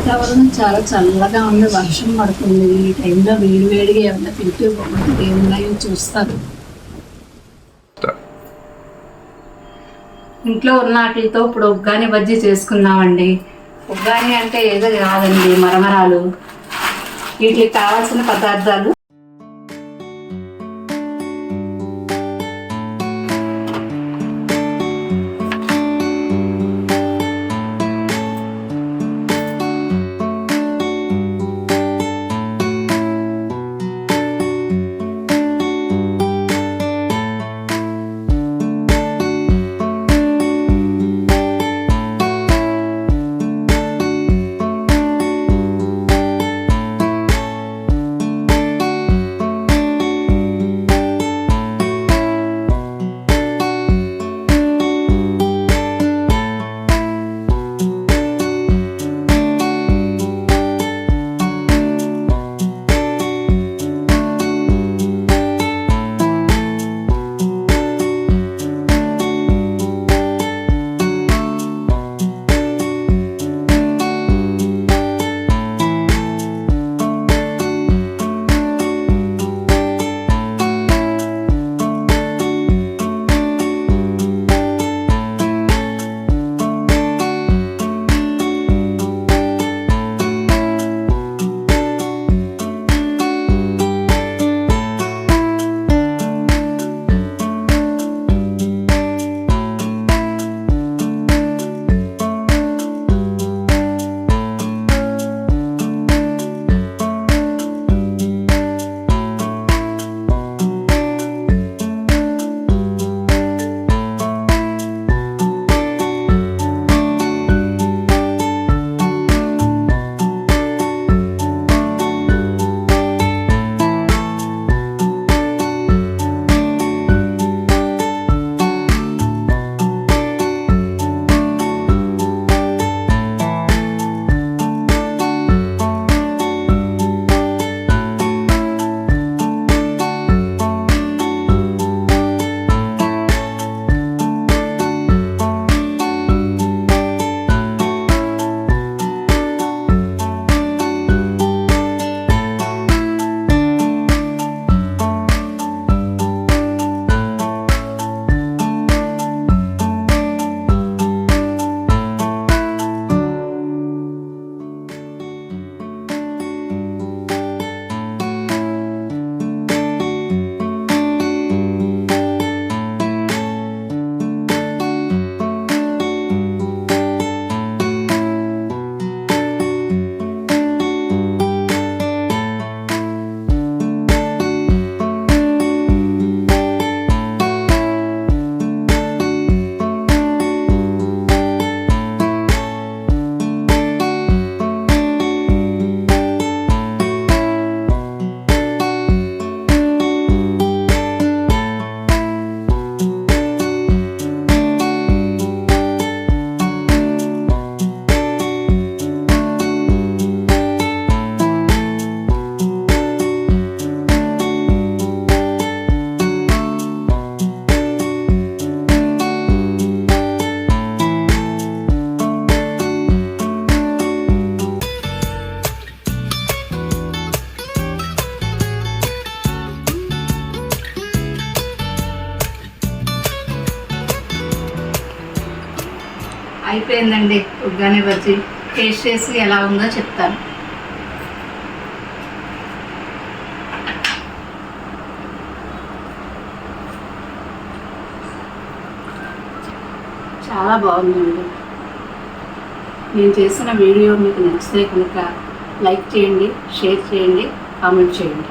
వాతావరణం చాలా చల్లగా ఉంది, వర్షం పడుతుంది. ఈ టైంలో వేడిగా ఏమన్నా తింటూ బాగుంటుంది. ఏమున్నాయో చూస్తారు. ఇంట్లో ఉన్న వాటితో ఇప్పుడు ఉగ్గాని బజ్జీ చేసుకుందామండి. ఉగ్గాని అంటే ఏదో కాదండి, మరమరాలు. వీటికి కావాల్సిన పదార్థాలు: అయిపోయిందండి ఉగ్గాని బజ్జీ. టేస్ట్ చేసి ఎలా ఉందో చెప్తాను. చాలా బాగుందండి. నేను చేసిన వీడియో మీకు నచ్చితే కనుక లైక్ చేయండి, షేర్ చేయండి, కామెంట్ చేయండి.